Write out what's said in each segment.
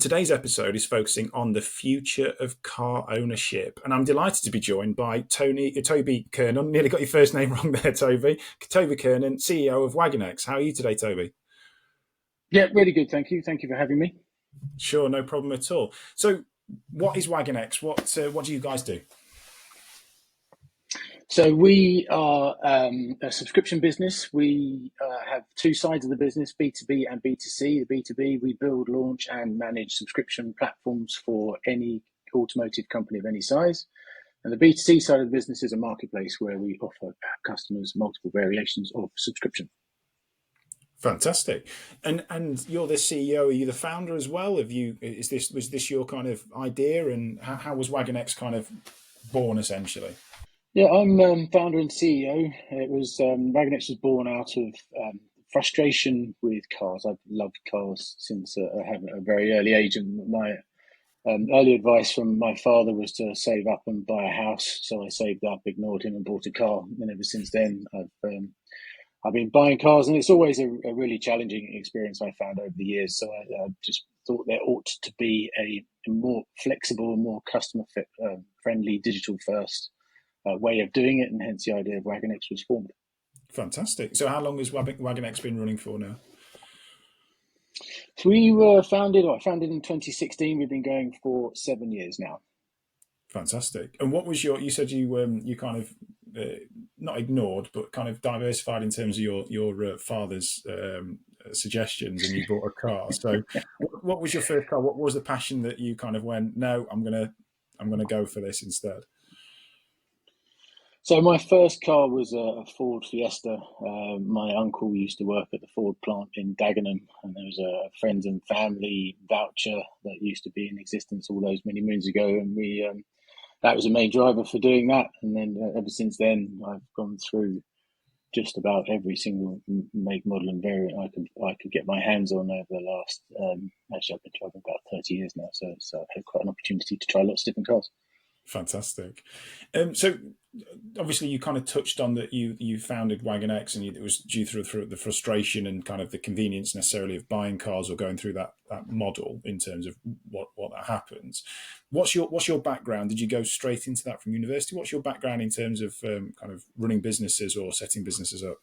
Today's episode is focusing on the future of car ownership, and I'm delighted to be joined by Toby Kernon. Nearly got your first name wrong there, Toby. Toby Kernon, CEO of Wagonex. How are you today, Toby? Yeah, really good. Thank you. Thank you for having me. Sure, no problem at all. So, what is Wagonex? What do you guys do? So we are a subscription business. We have two sides of the business, B2B and B2C. The B2B, we build, launch and manage subscription platforms for any automotive company of any size. And the B2C side of the business is a marketplace where we offer our customers multiple variations of subscription. Fantastic. And you're the CEO. Are you the founder as well? Was this your kind of idea? And how was Wagonex kind of born essentially? Yeah, I'm founder and CEO. It was Wagonex was born out of frustration with cars. I've loved cars since I have a very early age, and my early advice from my father was to save up and buy a house. So I saved up, ignored him, and bought a car. And ever since then, I've been buying cars, and it's always a really challenging experience I found over the years. So I just thought there ought to be a more flexible, more customer friendly, digital first way of doing it, and hence the idea of Wagonex was formed. Fantastic. So how long has Wagonex been running for now? So we were founded in 2016. We've been going for 7 years now. Fantastic. And what was you said you kind of not ignored, but kind of diversified in terms of your father's suggestions, and you bought a car. So what was your first car? What was the passion that you kind of went, no, I'm gonna go for this instead? So my first car was a Ford Fiesta. My uncle used to work at the Ford plant in Dagenham, and there was a friends and family voucher that used to be in existence all those many moons ago, and we that was a main driver for doing that. And then ever since then, I've gone through just about every single make, model, and variant I could get my hands on over the last. Actually, I've been driving about 30 years now, so I've had quite an opportunity to try lots of different cars. Fantastic. So obviously you kind of touched on that you founded Wagonex, and it was due through the frustration and kind of the convenience necessarily of buying cars or going through that model in terms of what that happens. What's your background? Did you go straight into that from university? What's your background in terms of kind of running businesses or setting businesses up?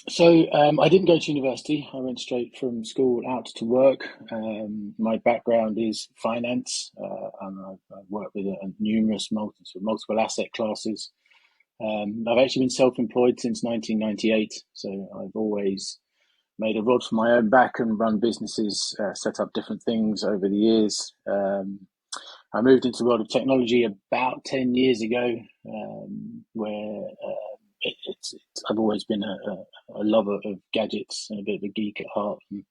So I didn't go to university. I went straight from school out to work. My background is finance, and I've worked with numerous multiple asset classes. I've actually been self-employed since 1998, so I've always made a rod for my own back and run businesses, set up different things over the years. I moved into the world of technology about 10 years ago, where I've always been a lover of gadgets and a bit of a geek at heart, and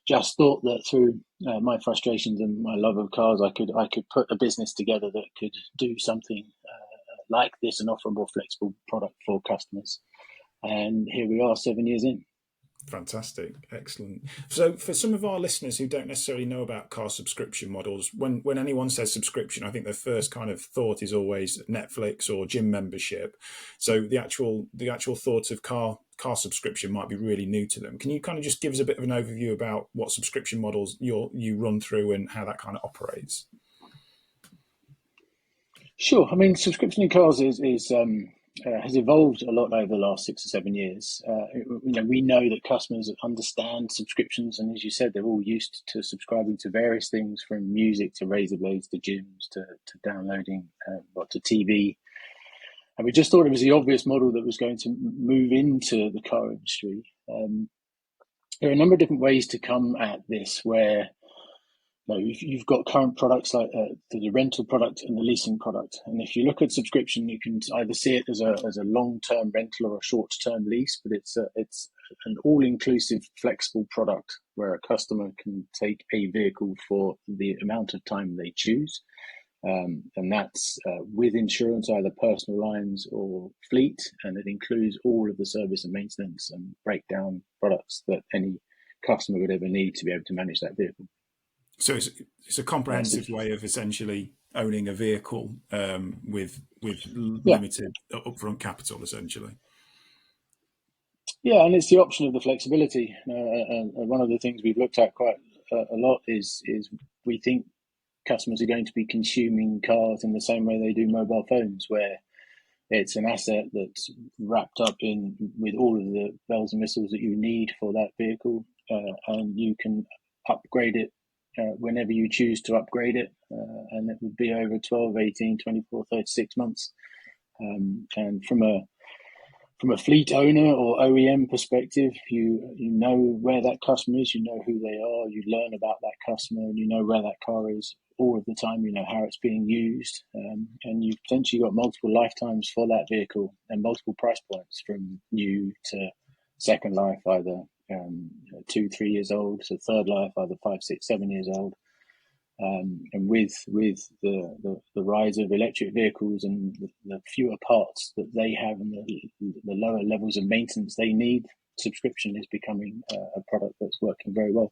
just thought that through my frustrations and my love of cars, I could put a business together that could do something like this and offer a more flexible product for customers. And here we are, 7 years in. Fantastic. Excellent. So for some of our listeners who don't necessarily know about car subscription models, when anyone says subscription, I think their first kind of thought is always Netflix or gym membership. So the actual thought of car subscription might be really new to them. Can you kind of just give us a bit of an overview about what subscription models you run through and how that kind of operates? Sure. I mean, subscription in cars has evolved a lot over the last 6 or 7 years. We know that customers understand subscriptions, and as you said, they're all used to subscribing to various things, from music to razor blades to gyms to downloading to TV. And we just thought it was the obvious model that was going to move into the car industry. There are a number of different ways to come at this, where you've got current products like the rental product and the leasing product. And if you look at subscription, you can either see it as a long-term rental or a short-term lease, but it's an all-inclusive flexible product where a customer can take a vehicle for the amount of time they choose. And that's with insurance, either personal lines or fleet, and it includes all of the service and maintenance and breakdown products that any customer would ever need to be able to manage that vehicle. So it's a comprehensive way of essentially owning a vehicle with limited upfront capital, essentially. Yeah, and it's the option of the flexibility. And one of the things we've looked at quite a lot is we think customers are going to be consuming cars in the same way they do mobile phones, where it's an asset that's wrapped up in with all of the bells and whistles that you need for that vehicle, and you can upgrade it whenever you choose to upgrade it, and it would be over 12, 18, 24, 36 months. And from a fleet owner or OEM perspective, you know where that customer is, you know who they are, you learn about that customer, and you know where that car is all of the time, you know how it's being used, and you've potentially got multiple lifetimes for that vehicle and multiple price points from new to second life, either 2-3 years old, to third life, either 5-6-7 years old. And with the rise of electric vehicles and the fewer parts that they have and the lower levels of maintenance they need, subscription is becoming a product that's working very well.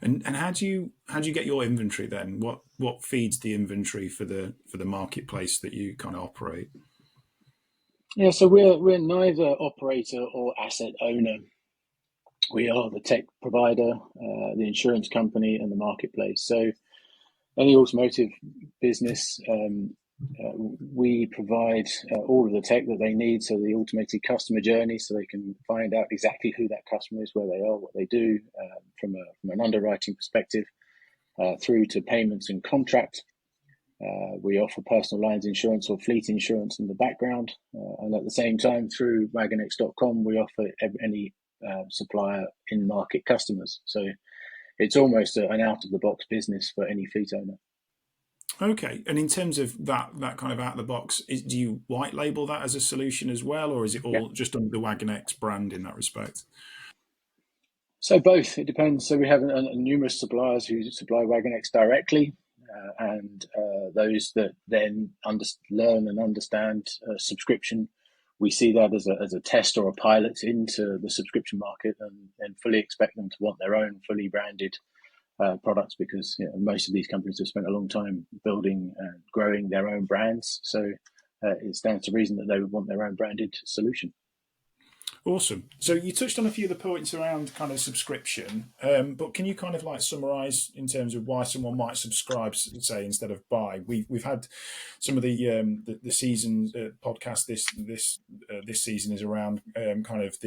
And how do you get your inventory then? What feeds the inventory for the marketplace that you kind of operate? Yeah, so we're neither operator or asset owner. We are the tech provider, the insurance company, and the marketplace. So any automotive business, we provide all of the tech that they need, so the automated customer journey, so they can find out exactly who that customer is, where they are, what they do, from an underwriting perspective, through to payments and contract. We offer personal lines insurance or fleet insurance in the background, and at the same time, through Wagonex.com, we offer any supplier in-market customers. So it's almost an out-of-the-box business for any fleet owner. Okay, and in terms of that kind of out of the box, do you white label that as a solution as well, or is it all just under the Wagonex brand in that respect? So both, it depends. So we have numerous suppliers who supply Wagonex directly, and those that then learn and understand subscription. We see that as a test or a pilot into the subscription market, and fully expect them to want their own fully branded products, because most of these companies have spent a long time building and growing their own brands. So it stands to reason that they would want their own branded solution. Awesome. So you touched on a few of the points around kind of subscription, but can you kind of like summarize in terms of why someone might subscribe, say, instead of buy? We've had some of the season podcast this season is around kind of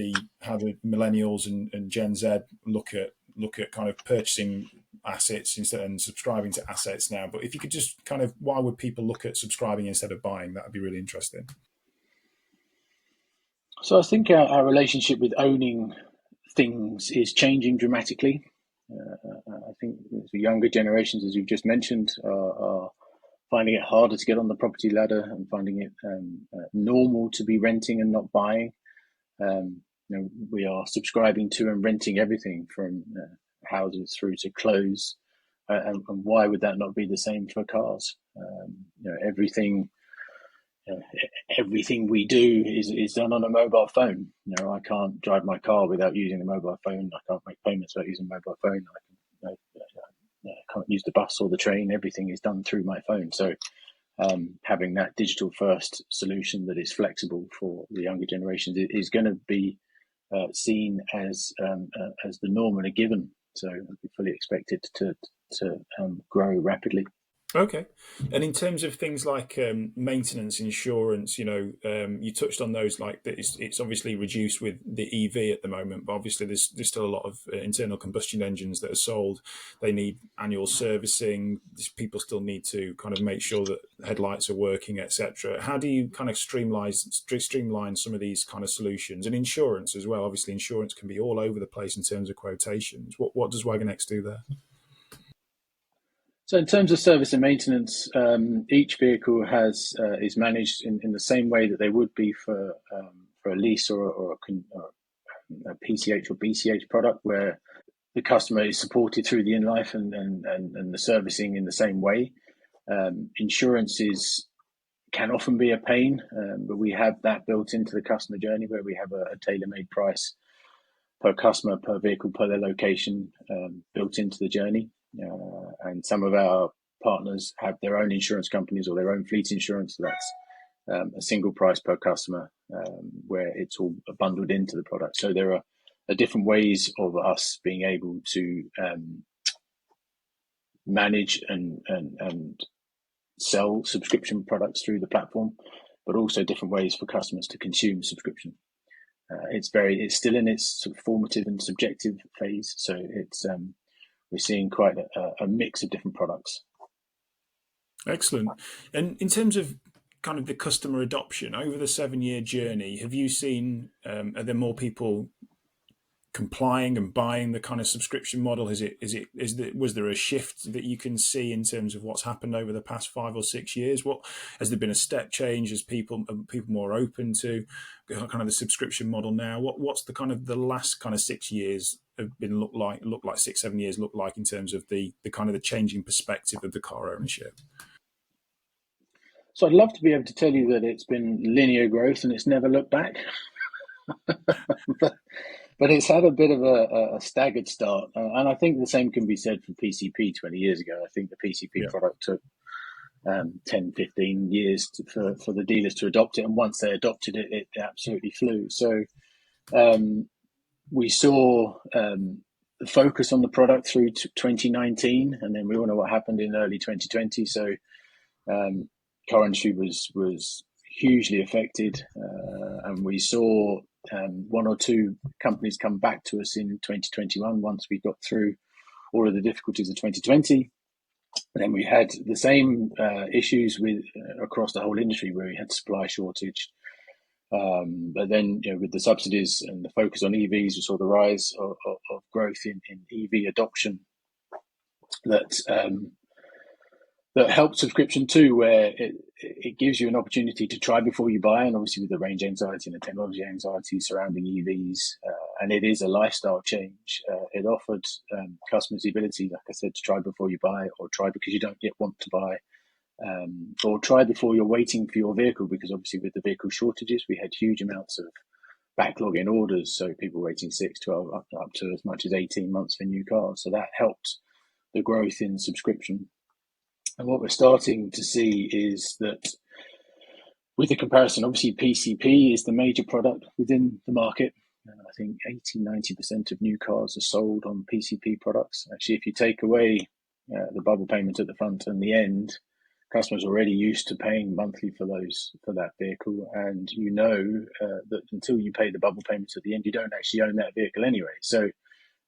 how the millennials and Gen Z look at kind of purchasing assets instead and subscribing to assets now. But if you could just kind of, why would people look at subscribing instead of buying? That would be really interesting. So I think our relationship with owning things is changing dramatically. I think the younger generations, as you've just mentioned, are finding it harder to get on the property ladder and finding it normal to be renting and not buying. We are subscribing to and renting everything from houses through to clothes. And why would that not be the same for cars? Everything we do is done on a mobile phone. I can't drive my car without using a mobile phone. I can't make payments without using a mobile phone. I can't use the bus or the train. Everything is done through my phone. So having that digital first solution that is flexible for the younger generations is going to be seen as the norm and a given. So I'd be fully expected to grow rapidly. Okay. And in terms of things like maintenance, insurance, you touched on those, like it's obviously reduced with the EV at the moment, but obviously there's still a lot of internal combustion engines that are sold. They need annual servicing. People still need to kind of make sure that headlights are working, etc. How do you kind of streamline some of these kind of solutions? And insurance as well. Obviously, insurance can be all over the place in terms of quotations. What does Wagonex do there? So in terms of service and maintenance, each vehicle is managed in the same way that they would be for a lease or a PCH or BCH product, where the customer is supported through the in-life and the servicing in the same way. Insurances can often be a pain, but we have that built into the customer journey, where we have a tailor-made price per customer, per vehicle, per their location, built into the journey. And some of our partners have their own insurance companies or their own fleet insurance. So that's a single price per customer, where it's all bundled into the product. So there are different ways of us being able to manage and sell subscription products through the platform, but also different ways for customers to consume subscription. It's still in its sort of formative and subjective phase, so we're seeing quite a mix of different products. Excellent. And in terms of kind of the customer adoption over the 7-year journey, have you seen are there more people complying and buying the kind of subscription model? Was there a shift that you can see in terms of what's happened over the past 5 or 6 years? What has there been a step change? As people more open to kind of the subscription model now? What's the kind of the last kind of 6 years have been look like 6-7 years look like in terms of the kind of the changing perspective of the car ownership? So I'd love to be able to tell you that it's been linear growth and it's never looked back. But it's had a bit of a staggered start. And I think the same can be said for PCP 20 years ago. I think the PCP product took 10, 15 years for the dealers to adopt it. And once they adopted it, it absolutely flew. So we saw the focus on the product through 2019. And then we all know what happened in early 2020. So car industry was hugely affected. And we saw one or two companies come back to us in 2021 once we got through all of the difficulties of 2020. And then we had the same issues across the whole industry where we had supply shortage. But then with the subsidies and the focus on EVs, we saw the rise of growth in EV adoption that helped subscription too, where it gives you an opportunity to try before you buy, and obviously with the range anxiety and the technology anxiety surrounding EVs, and it is a lifestyle change. It offered customers the ability, like I said, to try before you buy, or try because you don't yet want to buy, or try before you're waiting for your vehicle, because obviously with the vehicle shortages, we had huge amounts of backlog in orders, so people waiting 6, 12, up to as much as 18 months for new cars. So that helped the growth in subscription. And what we're starting to see is that with the comparison, obviously PCP is the major product within the market. I think 80-90% of new cars are sold on PCP products. Actually, if you take away the bubble payment at the front and the end, customers are already used to paying monthly for that vehicle. And that until you pay the bubble payments at the end, you don't actually own that vehicle anyway. So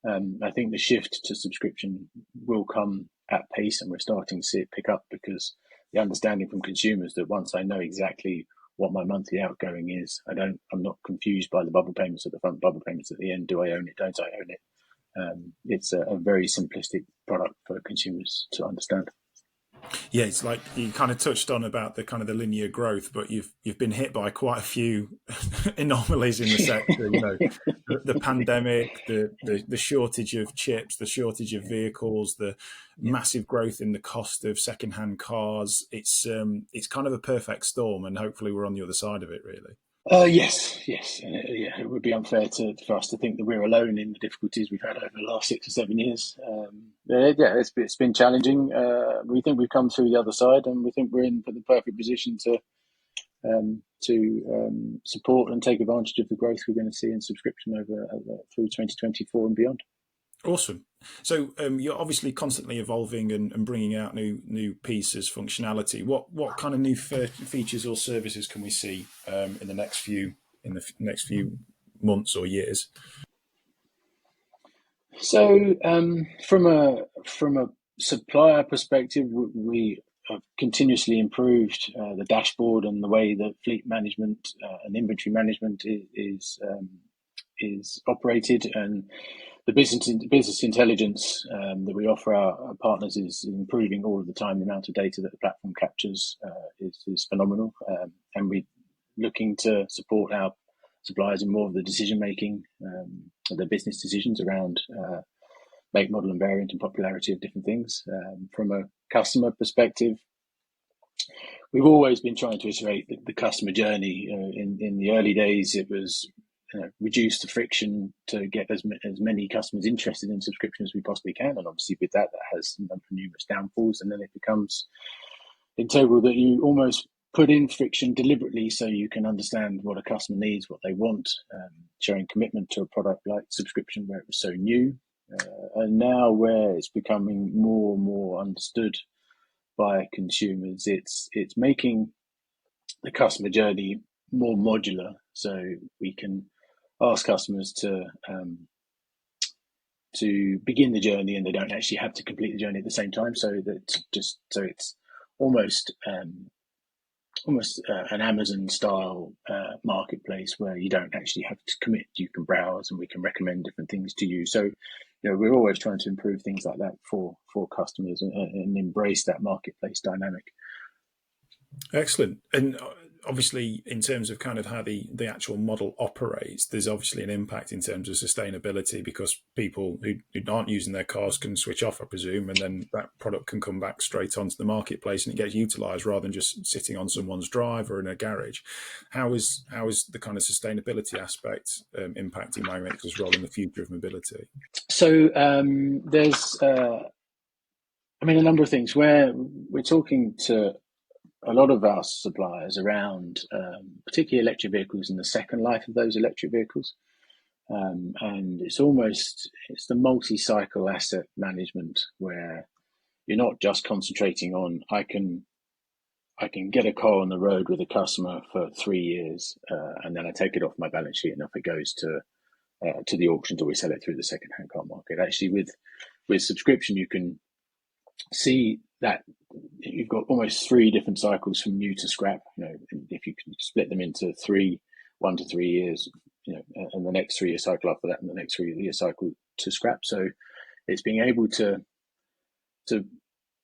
I think the shift to subscription will come at pace, and we're starting to see it pick up because the understanding from consumers that once I know exactly what my monthly outgoing is, I'm not confused by the bubble payments at the front, bubble payments at the end. Do I own it? Don't I own it? It's a very simplistic product for consumers to understand. Yeah, it's like you kind of touched on about the kind of the linear growth, but you've been hit by quite a few anomalies in the sector. The pandemic, the shortage of chips, the shortage of vehicles, the massive growth in the cost of secondhand cars. It's kind of a perfect storm, and hopefully we're on the other side of it, really. Yes. And it would be unfair for us to think that we're alone in the difficulties we've had over the last 6 or 7 years. It's been challenging. We think we've come through the other side, and we think we're in the perfect position to support and take advantage of the growth we're going to see in subscription over through 2024 and beyond. Awesome. So you're obviously constantly evolving and bringing out new pieces, functionality. What kind of new features or services can we see in the next few months or years? So from a supplier perspective, we have continuously improved the dashboard and the way that fleet management and inventory management is operated, and the business intelligence that we offer our partners is improving all of the time. The amount of data that the platform captures is phenomenal, and we're looking to support our suppliers in more of the decision making, the business decisions around make, model, and variant and popularity of different things. From a customer perspective, we've always been trying to iterate the customer journey. In the early days, it was reduce the friction to get as many customers interested in subscription as we possibly can, and obviously with that has numerous downfalls, and then it becomes integral that you almost put in friction deliberately so you can understand what a customer needs, what they want, showing commitment to a product like subscription where it was so new. And now where it's becoming more and more understood by consumers, it's making the customer journey more modular. So we can ask customers to begin the journey, and they don't actually have to complete the journey at the same time. So it's almost an Amazon style marketplace where you don't actually have to commit. You can browse, and we can recommend different things to you. So, we're always trying to improve things like that for customers, and embrace that marketplace dynamic. Excellent. And obviously, in terms of kind of how the actual model operates, there's obviously an impact in terms of sustainability, because people who aren't using their cars can switch off, I presume, and then that product can come back straight onto the marketplace and it gets utilised rather than just sitting on someone's drive or in a garage. How is the kind of sustainability aspect impacting Wagonex's role in the future of mobility? So there's, a number of things where we're talking to a lot of our suppliers around, particularly electric vehicles and the second life of those electric vehicles. And it's the multi-cycle asset management, where you're not just concentrating on, I can get a car on the road with a customer for 3 years, and then I take it off my balance sheet and off it goes to the auctions, or we sell it through the second-hand car market. Actually, with subscription, you can see that you've got almost 3 different cycles from new to scrap. If you can split them into 1 to 3 years, and the next 3-year cycle after that, and the next 3-year cycle to scrap. So it's being able to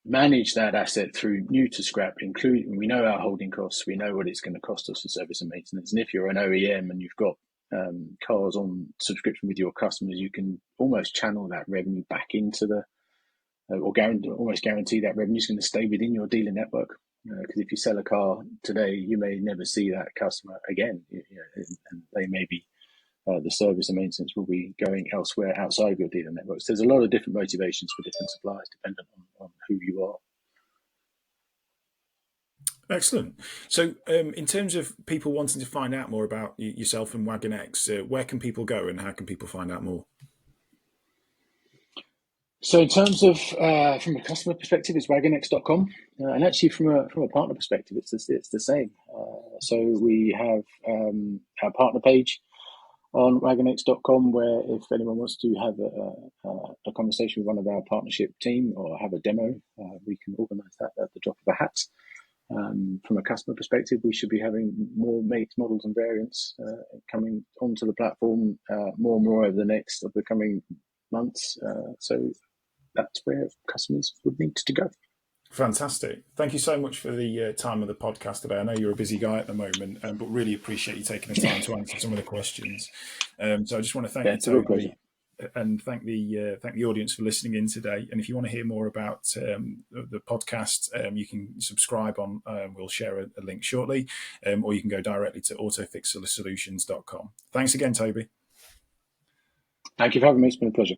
manage that asset through new to scrap, including, we know our holding costs, we know what it's going to cost us for service and maintenance. And if you're an OEM and you've got cars on subscription with your customers, you can almost channel that revenue back into almost guarantee that revenue is going to stay within your dealer network. Because if you sell a car today, you may never see that customer again, and they may be the service and maintenance will be going elsewhere outside of your dealer networks. There's a lot of different motivations for different suppliers, dependent on who you are. Excellent. So, in terms of people wanting to find out more about yourself and Wagonex, where can people go and how can people find out more? So in terms of, from a customer perspective, it's wagonex.com. And actually from a partner perspective, it's the same. So we have our partner page on wagonex.com, where if anyone wants to have a conversation with one of our partnership team or have a demo, we can organise that at the drop of a hat. From a customer perspective, we should be having more makes, models and variants coming onto the platform more and more over the coming months. So that's where customers would need to go. Fantastic. Thank you so much for the time of the podcast today. I know you're a busy guy at the moment, but really appreciate you taking the time to answer some of the questions. So I just want to thank you, Toby, and thank the audience for listening in today. And if you want to hear more about the podcast, you can subscribe on. We'll share a link shortly, or you can go directly to autofixsolutions.com. Thanks again, Toby. Thank you for having me. It's been a pleasure.